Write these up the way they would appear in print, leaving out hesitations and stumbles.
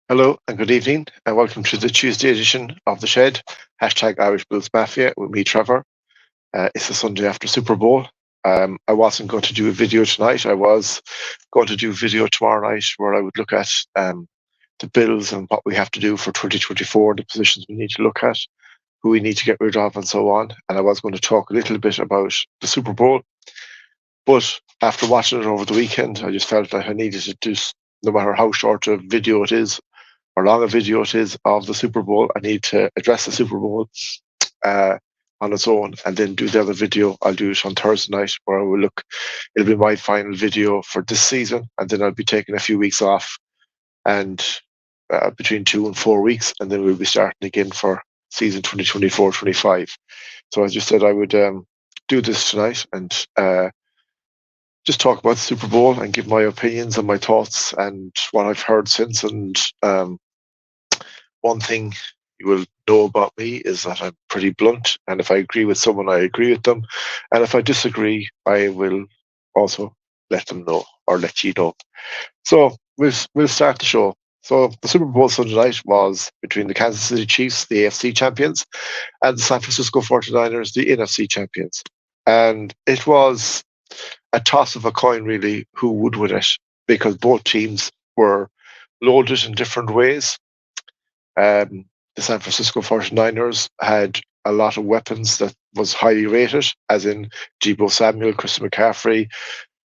Hello and good evening, and welcome to the Tuesday edition of The Shed, hashtag Irish Blues Mafia with me, Trevor. It's the Sunday after Super Bowl. I wasn't going to do a video tonight. I was going to do a video tomorrow night where I would look at the bills and what we have to do for 2024, the positions we need to look at, who we need to get rid of, and so on. And I was going to talk a little bit about the Super Bowl. But after watching it over the weekend, I just felt like I needed to do, no matter how short a video it is, or long a video it is of the Super Bowl, I need to address the Super Bowl uh, on its own and then do the other video. I'll do it on Thursday night where I will look. It'll be my final video for this season, and then I'll be taking a few weeks off and between 2 and 4 weeks, and then we'll be starting again for season 2024-25. So I just said I would do this tonight and just talk about the Super Bowl and give my opinions and my thoughts and what I've heard since. And one thing you will know about me is that I'm pretty blunt, and if I agree with someone, I agree with them, and if I disagree, I will also let them know or let you know. So we'll start the show. So the Super Bowl Sunday night was between the Kansas City Chiefs, the AFC champions, and the San Francisco 49ers, the NFC champions. And it was a toss of a coin, really, who would win it, because both teams were loaded in different ways. The San Francisco 49ers had a lot of weapons that was highly rated, as in Deebo Samuel, Christian McCaffrey,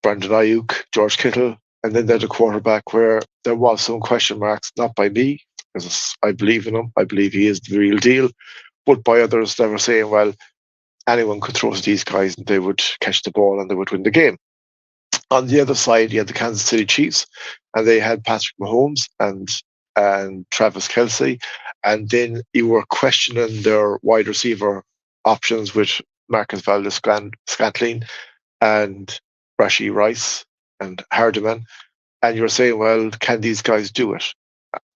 Brandon Ayuk, George Kittle, and then they had a quarterback where there was some question marks, not by me, because I believe in him. I believe he is the real deal, but by others that were saying, well, anyone could throw to these guys and they would catch the ball and they would win the game. On the other side, you had the Kansas City Chiefs, and they had Patrick Mahomes and Travis Kelce, and then you were questioning their wide receiver options with Marcus Scantling and Rashee Rice and Hardiman, and you were saying, well, can these guys do it?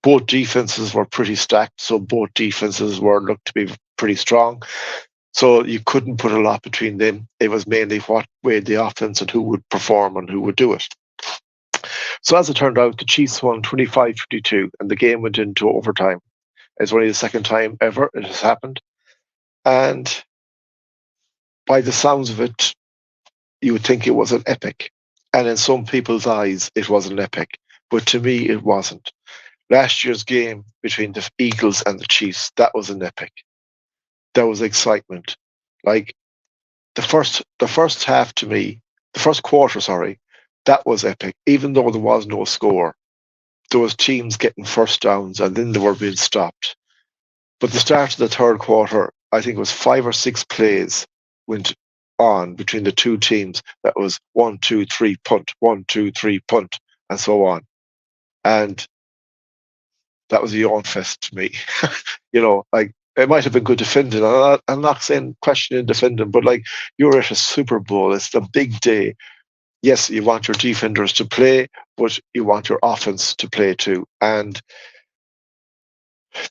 Both defenses were pretty stacked, so both defenses were looked to be pretty strong. So you couldn't put a lot between them. It was mainly what way the offense and who would perform and who would do it. So as it turned out, the Chiefs won 25-22, and the game went into overtime. It's only the second time ever it has happened. And by the sounds of it, you would think it was an epic. And in some people's eyes, it was an epic. But to me, it wasn't. Last year's game between the Eagles and the Chiefs, that was an epic. There was excitement. Like the first half to me, the first quarter, sorry, that was epic. Even though there was no score, there was teams getting first downs and then they were being stopped. But the start of the third quarter, I think it was 5 or 6 plays went on between the two teams. That was 1, 2, 3 punt, 1, 2, 3 punt, and so on. And that was a yawn fest to me. Like it might have been good defending. I'm not saying questioning defending, but like you're at a Super Bowl, it's the big day. Yes, you want your defenders to play, but you want your offense to play too. And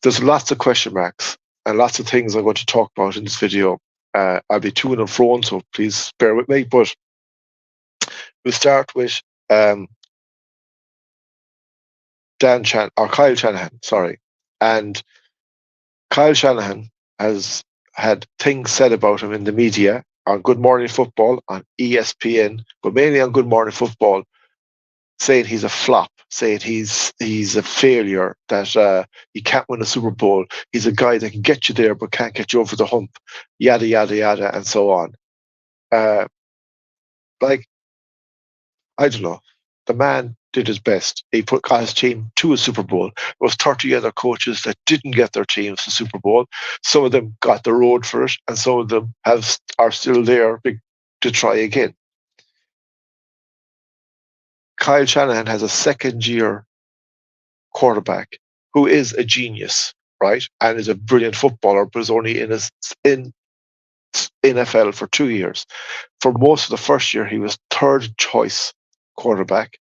there's lots of question marks and lots of things I'm going to talk about in this video. I'll be to and fro, so please bear with me. But we'll start with Kyle Shanahan, sorry. And Kyle Shanahan has had things said about him in the media, on Good Morning Football, on ESPN, but mainly on Good Morning Football, saying he's a flop, saying he's a failure, that he can't win a Super Bowl. He's a guy that can get you there but can't get you over the hump, yada, yada, yada, and so on. Uh, like, I don't know. The man did his best. Got his team to a Super Bowl. There was 30 other coaches that didn't get their teams to Super Bowl. Some of them got the road for it, and some of them are still there to try again. Kyle Shanahan has a second-year quarterback who is a genius, right, and is a brilliant footballer, but is only in NFL for 2 years. For most of the first year, he was third choice quarterback.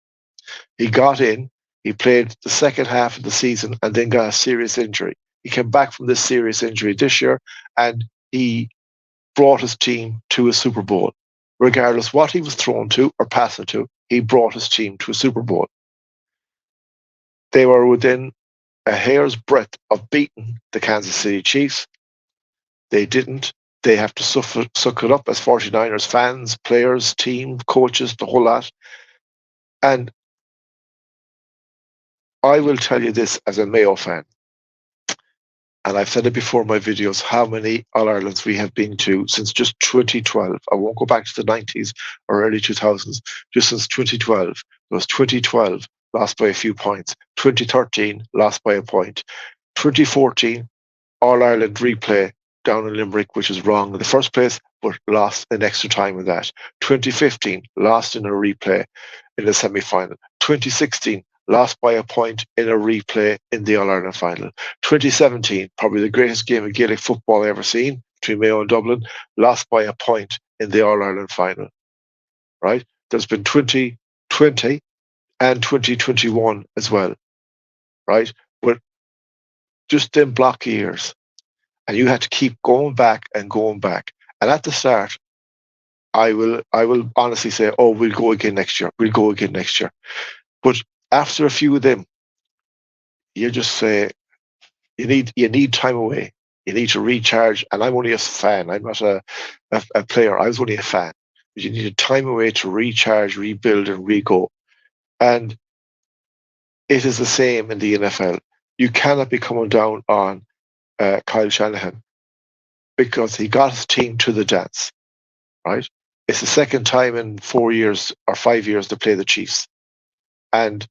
He got in, he played the second half of the season, and then got a serious injury. He came back from this serious injury this year, and he brought his team to a Super Bowl. Regardless what he was thrown to or passing to, he brought his team to a Super Bowl. They were within a hair's breadth of beating the Kansas City Chiefs. They didn't. They have to suck it up as 49ers fans, players, team, coaches, the whole lot. And I will tell you this as a Mayo fan, and I've said it before in my videos, how many All-Irelands we have been to since just 2012. I won't go back to the 90s or early 2000s, just since 2012. It was 2012, lost by a few points. 2013, lost by a point. 2014, All-Ireland replay down in Limerick, which is wrong in the first place, but lost in extra time with that. 2015, lost in a replay in the semi-final. 2016, lost by a point in a replay in the All-Ireland final. 2017, probably the greatest game of Gaelic football I ever seen, between Mayo and Dublin, lost by a point in the All-Ireland final. Right? There's been 2020 and 2021 as well. Right? But just them block years. And you had to keep going back and going back. And at the start, I will honestly say, oh, we'll go again next year. We'll go again next year. But after a few of them, you just say, you need time away. You need to recharge. And I'm only a fan. I'm not a player. I was only a fan. But you needed time away to recharge, rebuild, and re-go. And it is the same in the NFL. You cannot be coming down on Kyle Shanahan because he got his team to the dance, right? It's the second time in 4 years or 5 years to play the Chiefs. And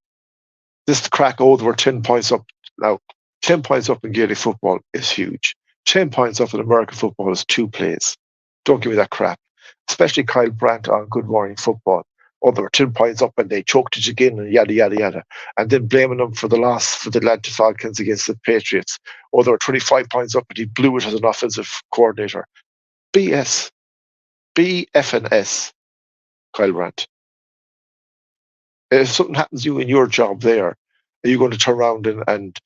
this crack, they were 10 points up. Now, 10 points up in Gaelic football is huge. 10 points up in American football is 2 plays. Don't give me that crap. Especially Kyle Brandt on Good Morning Football. Oh, they were 10 points up and they choked it again and yada, yada, yada. And then blaming them for the loss for the Atlanta Falcons against the Patriots. Oh, they were 25 points up and he blew it as an offensive coordinator. BS. BFNS, Kyle Brandt. If something happens to you in your job there, are you going to turn around and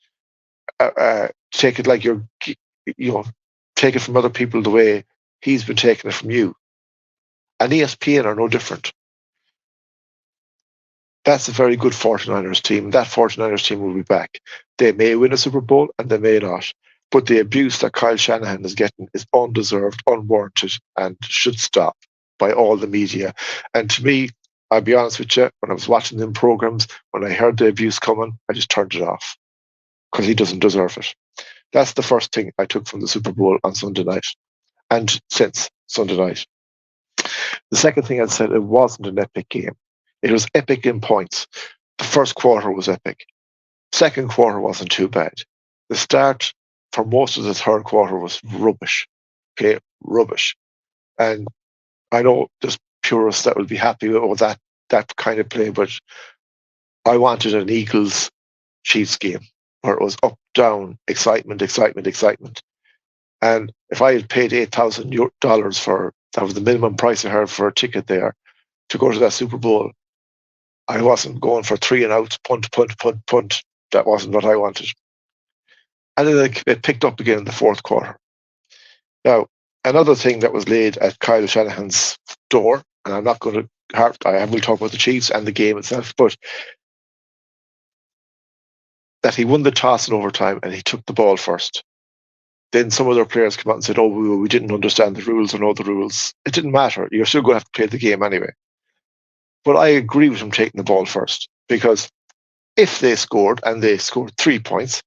take it like take it from other people the way he's been taking it from you? And ESPN are no different. That's a very good 49ers team. That 49ers team will be back. They may win a Super Bowl and they may not. But the abuse that Kyle Shanahan is getting is undeserved, unwarranted, and should stop by all the media. And to me, I'll be honest with you, when I was watching them programs, when I heard the abuse coming, I just turned it off because he doesn't deserve it. That's the first thing I took from the Super Bowl on Sunday night and since Sunday night. The second thing I said, it wasn't an epic game. It was epic in points. The first quarter was epic. Second quarter wasn't too bad. The start for most of the third quarter was rubbish. Okay, rubbish. And I know there's purists that will be happy with that kind of play, but I wanted an Eagles Chiefs game where it was up, down, excitement, excitement, excitement. And if I had paid $8,000 for, that was the minimum price I heard for a ticket there, to go to that Super Bowl, I wasn't going for 3 and outs, punt, punt, punt, punt. That wasn't what I wanted. And then it picked up again in the fourth quarter. Now, another thing that was laid at Kyle Shanahan's door, and I'm not going to I will talk about the Chiefs and the game itself, but that he won the toss in overtime and he took the ball first. Then some other players come out and said, oh, we didn't understand the rules or know the rules. It didn't matter. You're still going to have to play the game anyway. But I agree with him taking the ball first, because if they scored, and they scored 3 points,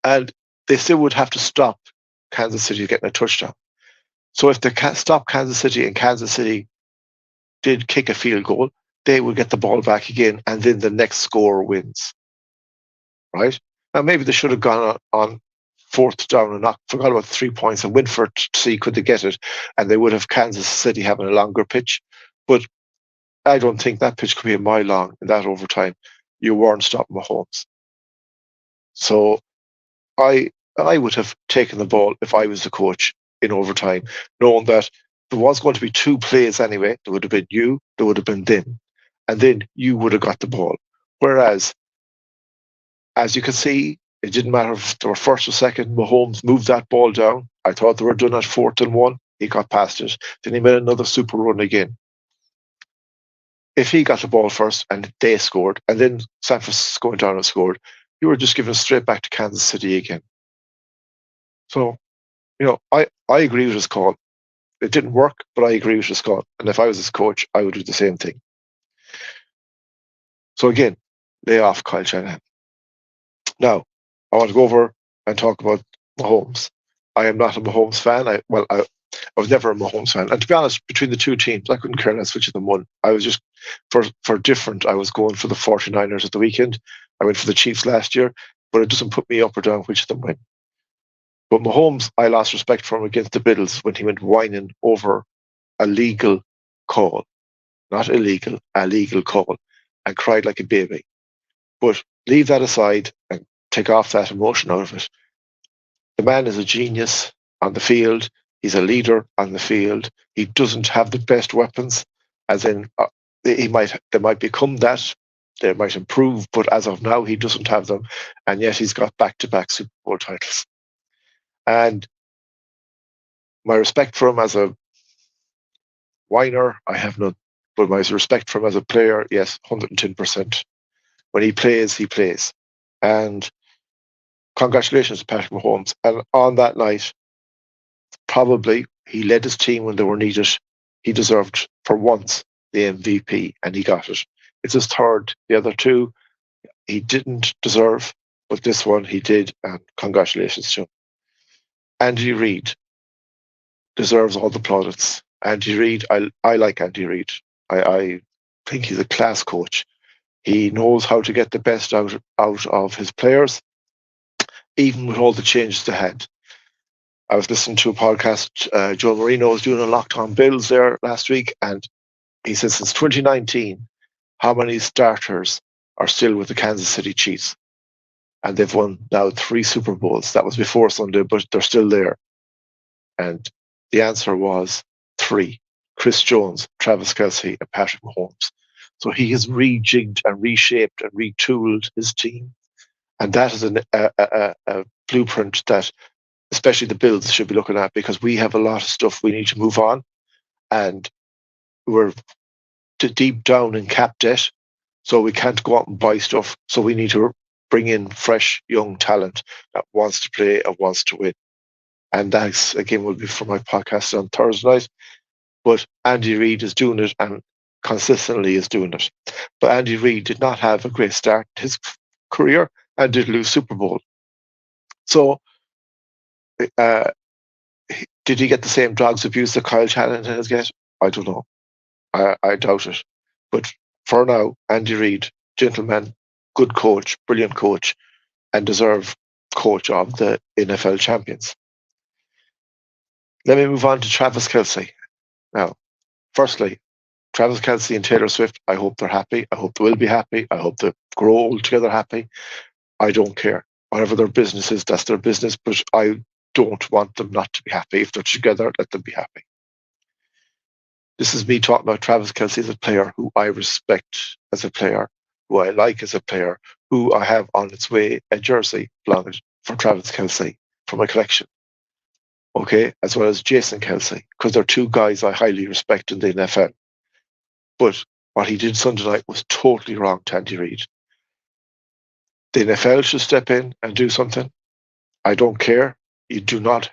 and they still would have to stop Kansas City getting a touchdown. So if they can't stop Kansas City and Kansas City did kick a field goal, they would get the ball back again, and then the next scorer wins. Right? Now, maybe they should have gone on fourth down and forgot about 3 points and went for it to see could they get it, and they would have Kansas City having a longer pitch. But I don't think that pitch could be a mile long in that overtime. You weren't stopping Mahomes. So I would have taken the ball if I was the coach in overtime, knowing that there was going to be 2 plays anyway. There would have been you, there would have been them, and then you would have got the ball. Whereas, as you can see, it didn't matter if they were first or second. Mahomes moved that ball down. I thought they were done at 4th and 1. He got past it. Then he made another super run again. If he got the ball first and they scored, and then San Francisco went down and scored, you were just given straight back to Kansas City again. So, I agree with his call. It didn't work, but I agree with his call. And if I was his coach, I would do the same thing. So again, lay off Kyle Shanahan. Now, I want to go over and talk about Mahomes. I am not a Mahomes fan. I was never a Mahomes fan. And to be honest, between the two teams, I couldn't care less which of them won. I was just, for different, I was going for the 49ers at the weekend. I went for the Chiefs last year, but it doesn't put me up or down which of them win. But Mahomes, I lost respect for him against the Bills when he went whining over a legal call. Not illegal, a legal call, and cried like a baby. But leave that aside and take off that emotion out of it. The man is a genius on the field. He's a leader on the field. He doesn't have the best weapons, as in they might become that. They might improve, but as of now, he doesn't have them. And yet he's got back-to-back Super Bowl titles. And my respect for him as a whiner, I have none. But my respect for him as a player, yes, 110%. When he plays, he plays. And congratulations to Patrick Mahomes. And on that night, probably he led his team when they were needed. He deserved, for once, the MVP, and he got it. It's his third. The other two, he didn't deserve, but this one he did, and congratulations to him. Andy Reid deserves all the plaudits. Andy Reid, I like Andy Reid. I think he's a class coach. He knows how to get the best out of his players, even with all the changes they had. I was listening to a podcast. Joe Marino was doing a Locked On Bills there last week, and he said since 2019, how many starters are still with the Kansas City Chiefs? And they've won now 3 Super Bowls. That was before Sunday, but they're still there. And the answer was 3. Chris Jones, Travis Kelce, and Patrick Mahomes. So he has rejigged and reshaped and retooled his team. And that is a blueprint that especially the Bills should be looking at, because we have a lot of stuff we need to move on. And we're deep down in cap debt, so we can't go out and buy stuff. So we need to bring in fresh, young talent that wants to play and wants to win. And that, again, will be for my podcast on Thursday night. But Andy Reid is doing it, and consistently is doing it. But Andy Reid did not have a great start to his career and did lose Super Bowl. So did he get the same drugs abuse that Kyle Shanahan has get? I don't know. I doubt it. But for now, Andy Reid, gentleman, good coach, brilliant coach, and deserved coach of the NFL champions. Let me move on to Travis Kelce. Now, firstly, Travis Kelce and Taylor Swift, I hope they're happy. I hope they will be happy. I hope they grow old together happy. I don't care. Whatever their business is, that's their business. But I don't want them not to be happy. If they're together, let them be happy. This is me talking about Travis Kelce as a player who I respect as a player, who I like as a player, who I have on its way a jersey belonging for Travis Kelce for my collection. Okay, as well as Jason Kelce, because they're 2 guys I highly respect in the NFL. But what he did Sunday night was totally wrong to Andy Reid. The NFL should step in and do something. I don't care. You do not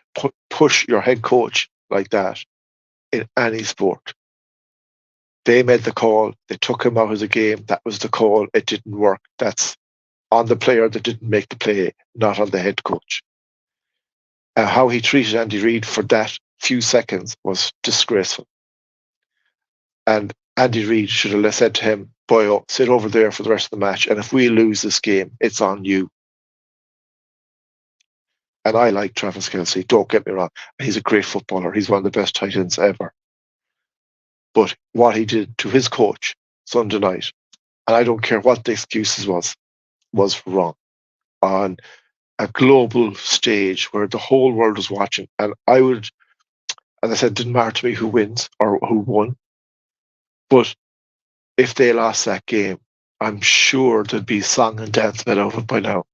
push your head coach like that in any sport. They made the call. They took him out of the game. That was the call. It didn't work. That's on the player that didn't make the play, not on the head coach. How he treated Andy Reid for that few seconds was disgraceful. And Andy Reid should have said to him, boyo, sit over there for the rest of the match, and if we lose this game, it's on you. And I like Travis Kelce, don't get me wrong. He's a great footballer. He's one of the best tight ends ever. But what he did to his coach Sunday night, and I don't care what the excuses was wrong. On a global stage where the whole world was watching. And I would, as I said, it didn't matter to me who wins or who won. But if they lost that game, I'm sure there'd be song and dance made out of it by now.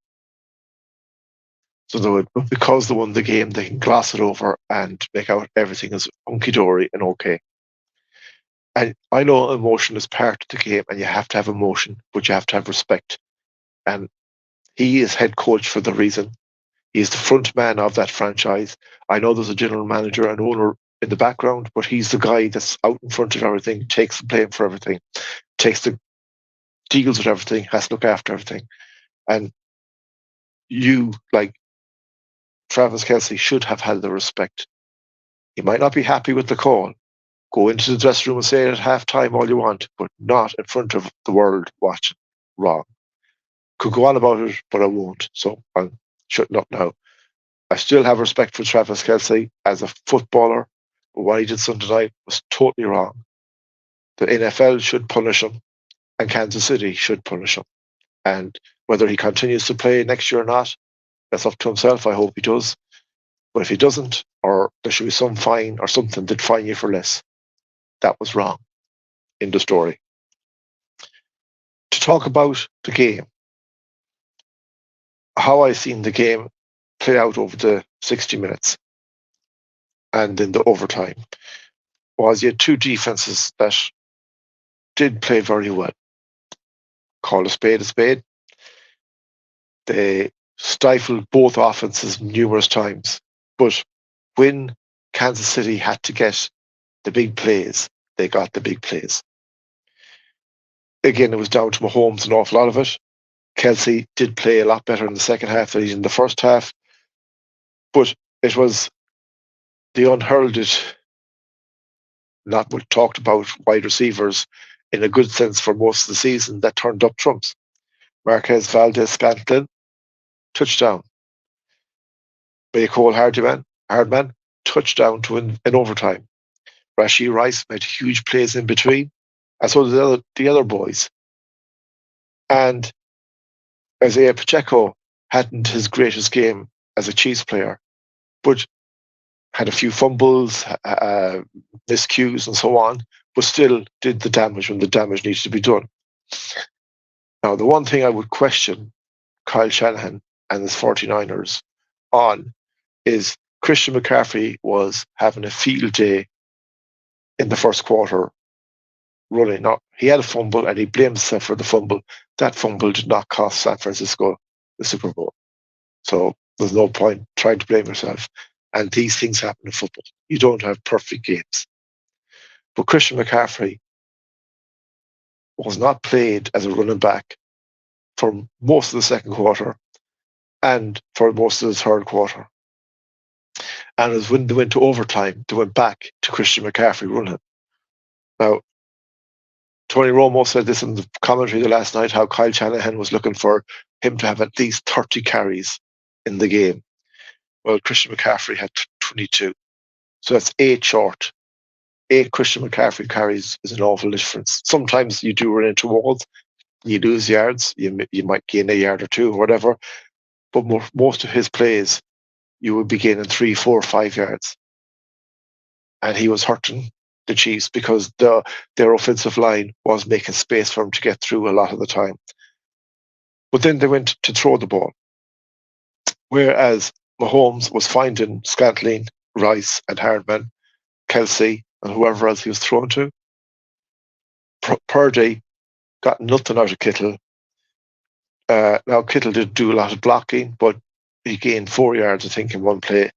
So they would, but because they won the game, they can gloss it over and make out everything is hunky-dory and okay. And I know emotion is part of the game, and you have to have emotion, but you have to have respect. And He is head coach for the reason. He is the front man of that franchise. I know there's a general manager and owner in the background, but he's the guy that's out in front of everything, takes the blame for everything, deals with everything, has to look after everything. And you, like Travis Kelce, should have had the respect. You might not be happy with the call. Go into the dressing room and say it at halftime all you want, but not in front of the world watching. Wrong. Could go on about it, but I won't. So I'm shutting up now. I still have respect for Travis Kelce as a footballer, but what he did Sunday night was totally wrong. The NFL should punish him, and Kansas City should punish him. And whether he continues to play next year or not, that's up to himself. I hope he does. But if he doesn't, or there should be some fine or something that fine you for less. That was wrong in the story. To talk about the game, how I seen the game play out over the 60 minutes and in the overtime was you had two defenses that did play very well. Call a spade a spade. They stifled both offenses numerous times. But when Kansas City had to get the big plays, they got the big plays. Again, it was down to Mahomes, an awful lot of it. Kelce did play a lot better in the second half than he did in the first half. But it was the unheralded, not much talked about wide receivers in a good sense for most of the season that turned up trumps. Marquez Valdez-Scantling, touchdown. Cole Hardman, touchdown to win in overtime. Rashee Rice made huge plays in between, and so did the other boys. And Isaiah Pacheco hadn't his greatest game as a Chiefs player, but had a few fumbles, miscues, and so on, but still did the damage when the damage needs to be done. Now, the one thing I would question Kyle Shanahan and his 49ers on is Christian McCaffrey was having a field day in the first quarter running. Now, he had a fumble and he blamed himself for the fumble. That fumble did not cost San Francisco the Super Bowl. So there's no point trying to blame yourself. And these things happen in football. You don't have perfect games. But Christian McCaffrey was not played as a running back for most of the second quarter and for most of the third quarter. And as when they went to overtime, they went back to Christian McCaffrey running. Now, Tony Romo said this in the commentary the last night, how Kyle Shanahan was looking for him to have at least 30 carries in the game. Well, Christian McCaffrey had 22. So that's 8 short. 8 Christian McCaffrey carries is an awful difference. Sometimes you do run into walls, you lose yards, you might gain a yard or two or whatever, but most of his plays, you would be gaining 3, 4, 5 yards. And he was hurting the Chiefs because their offensive line was making space for him to get through a lot of the time. But then they went to throw the ball. Whereas Mahomes was finding Scantling, Rice and Hardman, Kelce and whoever else he was thrown to. Purdy got nothing out of Kittle. Now Kittle did do a lot of blocking, but he gained 4 yards, I think, in one play.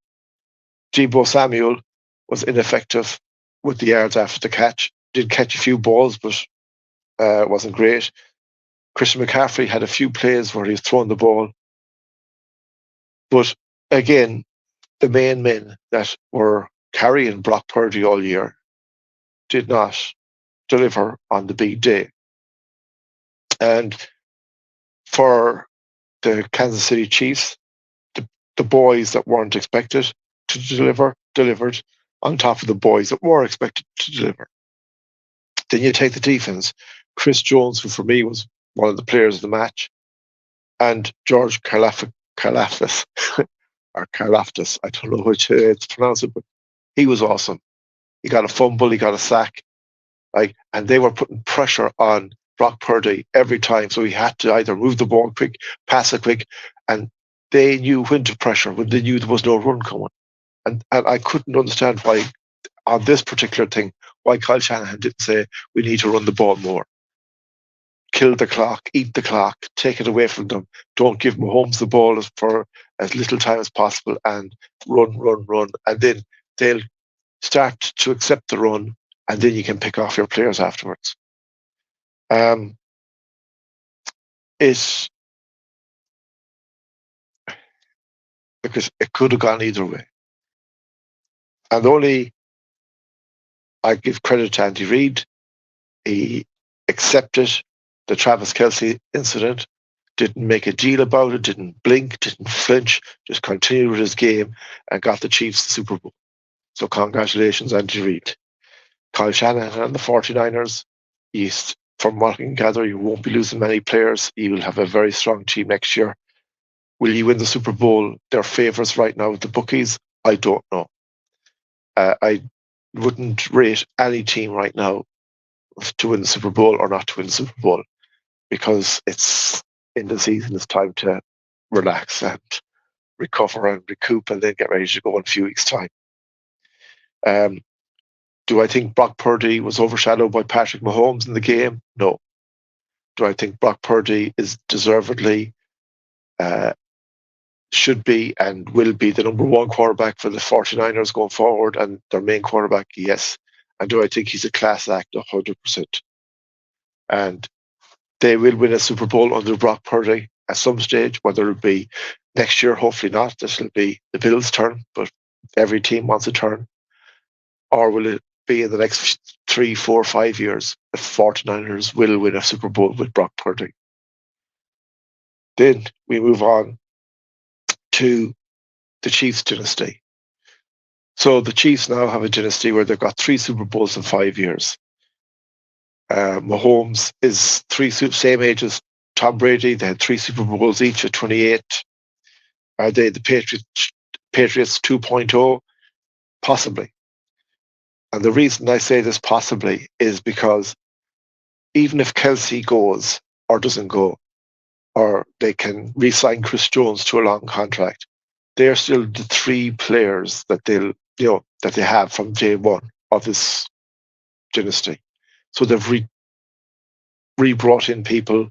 Deebo Samuel was ineffective with the yards after the catch. Did catch a few balls, but wasn't great. Christian McCaffrey had a few plays where he was throwing the ball. But again, the main men that were carrying Brock Purdy all year did not deliver on the big day. And for the Kansas City Chiefs, the boys that weren't expected to deliver, delivered on top of the boys that were expected to deliver. Then you take the defense. Chris Jones, who for me was one of the players of the match, and George Karlaftis, or Karlaftis, I don't know which to pronounce it, but he was awesome. He got a fumble, he got a sack, and they were putting pressure on Brock Purdy every time, so he had to either move the ball quick, pass it quick, and they knew when to pressure, when they knew there was no run coming. And I couldn't understand why, on this particular thing, why Kyle Shanahan didn't say, we need to run the ball more. kill the clock, eat the clock, take it away from them. Don't give Mahomes the ball for as little time as possible and run, run, run. And then they'll start to accept the run, and then you can pick off your players afterwards. Because it could have gone either way. And only I give credit to Andy Reid. He accepted the Travis Kelce incident, didn't make a deal about it, didn't blink, didn't flinch, just continued with his game and got the Chiefs the Super Bowl. So congratulations, Andy Reid. Kyle Shanahan and the 49ers, from what I can gather, you won't be losing many players. You will have a very strong team next year. Will you win the Super Bowl? They're favourites right now with the bookies. I don't know. I wouldn't rate any team right now to win the Super Bowl or not to win the Super Bowl, because it's in the season. It's time to relax and recover and recoup and then get ready to go in a few weeks' time. Do I think Brock Purdy was overshadowed by Patrick Mahomes in the game? No. Do I think Brock Purdy is deservedly should be and will be the number one quarterback for the 49ers going forward and their main quarterback? Yes. And do I think he's a class act? 100%. And they will win a Super Bowl under Brock Purdy at some stage, whether it be next year, hopefully not. This will be the Bills' turn, but every team wants a turn. Or will it be in the next 3, 4, 5 years? The 49ers will win a Super Bowl with Brock Purdy. Then we move on to the Chiefs dynasty. So the Chiefs now have a dynasty where they've got 3 Super Bowls in 5 years. Mahomes is same age as Tom Brady. They had 3 Super Bowls each at 28. Are they the Patriots 2.0? Possibly. And the reason I say this possibly is because even if Kelce goes or doesn't go, or they can re-sign Chris Jones to a long contract, they're still the 3 players that they have from day one of this dynasty. So they've re-brought in people,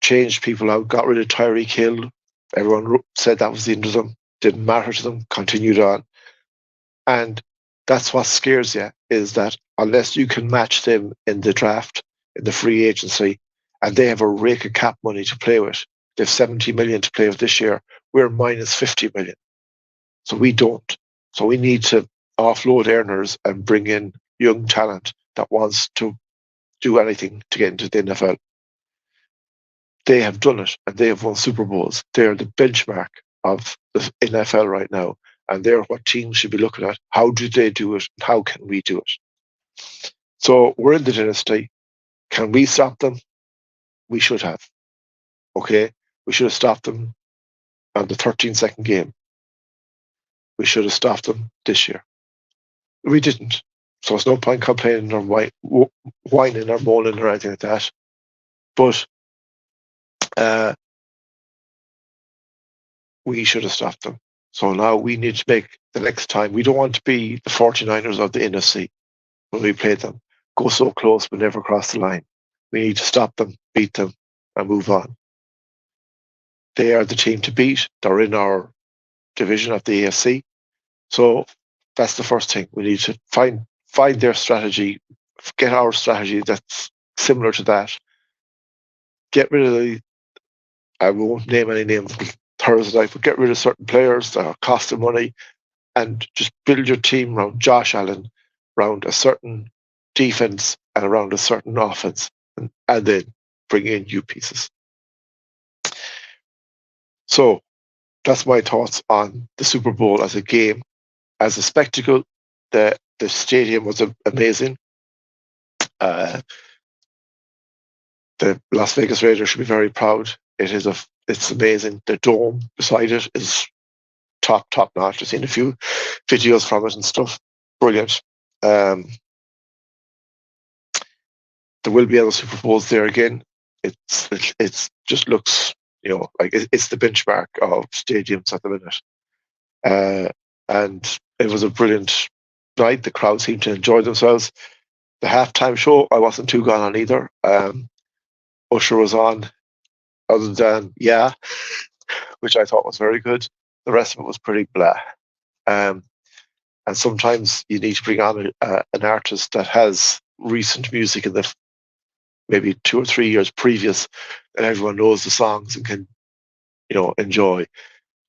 changed people out, got rid of Tyreek Hill. Everyone said that was the end of them. Didn't matter to them. Continued on. And that's what scares you, is that unless you can match them in the draft, in the free agency, and they have a rake of cap money to play with, they have 70 million to play with this year. We're minus 50 million. So we don't. So we need to offload earners and bring in young talent that wants to do anything to get into the NFL. They have done it, and they have won Super Bowls. They're the benchmark of the NFL right now, and they're what teams should be looking at. How do they do it? How can we do it? So we're in the dynasty. Can we stop them? We should have. Okay? We should have stopped them on the 13-second game. We should have stopped them this year. We didn't. So it's no point complaining or whining or moaning or anything like that. But we should have stopped them. So now we need to make the next time. We don't want to be the 49ers of the NFC when we play them. Go so close but never cross the line. We need to stop them, beat them, and move on. They are the team to beat. They're in our division of the AFC. So that's the first thing. We need to find their strategy, get our strategy that's similar to that. Get rid of I won't name any names Thursday night, but get rid of certain players that are costing money and just build your team around Josh Allen, around a certain defense and around a certain offense, and then bring in new pieces. So that's my thoughts on the Super Bowl as a game, as a spectacle. The stadium was amazing. The Las Vegas Raiders should be very proud. It's amazing. The dome beside it is top notch. I've seen a few videos from it and stuff. Brilliant. There will be other Super Bowls there again. It's just looks, like it's the benchmark of stadiums at the minute. And it was a brilliant night. The crowd seemed to enjoy themselves. The halftime show, I wasn't too gone on either. Usher was on, other than Yeah, which I thought was very good. The rest of it was pretty blah. Um, and sometimes you need to bring on an artist that has recent music in the maybe 2 or 3 years previous, and everyone knows the songs and can enjoy,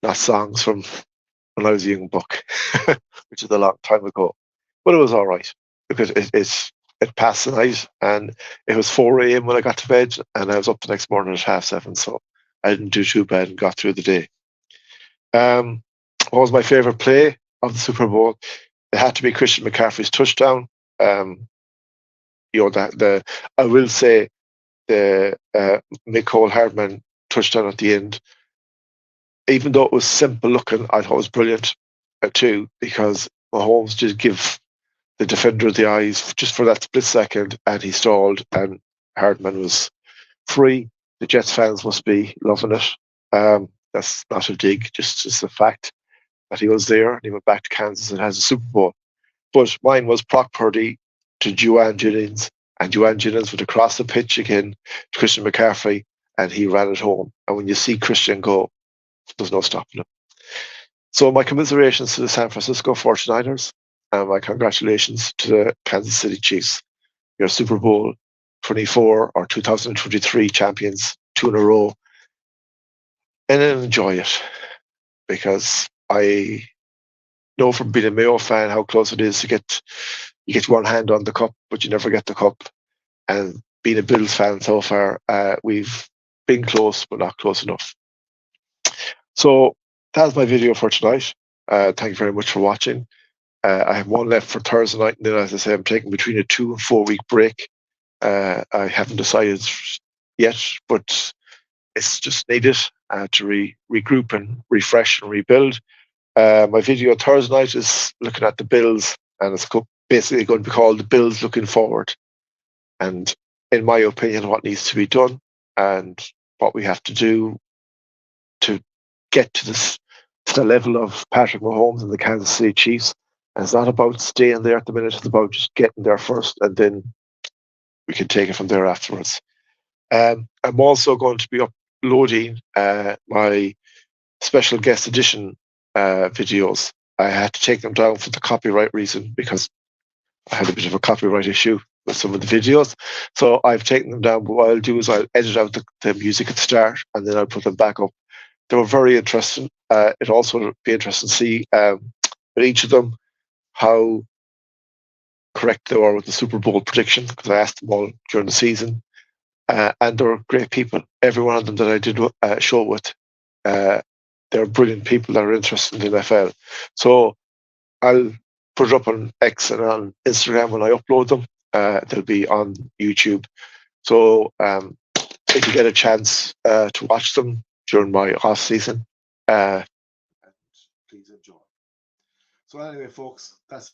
not songs from when I was a young buck, which is a long time ago. But it was all right because it passed the night, and it was 4 a.m. when I got to bed, and I was up the next morning at 7:30, so I didn't do too bad and got through the day. What was my favorite play of the Super Bowl? It had to be Christian McCaffrey's touchdown. I will say the Nicole Hardman touchdown at the end, even though it was simple looking, I thought it was brilliant too, because Mahomes did give the defender the eyes just for that split second, and he stalled, and Hardman was free. The Jets fans must be loving it. That's not a dig, just the fact that he was there and he went back to Kansas and has a Super Bowl. But mine was Purdy to Juwan Jennings, and Juwan Jennings went across the pitch again to Christian McCaffrey, and he ran it home. And when you see Christian go, there's no stopping him. So my commiserations to the San Francisco 49ers, and my congratulations to the Kansas City Chiefs. Your Super Bowl 24 or 2023 champions, 2 in a row. And then enjoy it, because I know from being a Mayo fan how close it is to you get one hand on the cup, but you never get the cup. And being a Bills fan so far, we've been close, but not close enough. So that's my video for tonight. Thank you very much for watching. I have one left for Thursday night, and then, as I say, I'm taking between a 2 and 4 week break. I haven't decided yet, but it's just needed to regroup and refresh and rebuild. My video Thursday night is looking at the Bills, and it's basically going to be called The Bills Looking Forward. And in my opinion, what needs to be done and what we have to do to get to the level of Patrick Mahomes and the Kansas City Chiefs. And it's not about staying there at the minute, it's about just getting there first, and then we can take it from there afterwards. I'm also going to be uploading my special guest edition videos. I had to take them down for the copyright reason, because I had a bit of a copyright issue with some of the videos. So I've taken them down, but what I'll do is I'll edit out the music at the start, and then I'll put them back up. They were very interesting. It also will be interesting to see with each of them how correct they were with the Super Bowl prediction, because I asked them all during the season. And they were great people. Every one of them that I did a show with, they're brilliant people that are interested in the NFL. So I'll put it up on X and on Instagram when I upload them. They'll be on YouTube. So if you get a chance to watch them during my off season, please enjoy. So anyway, folks, that's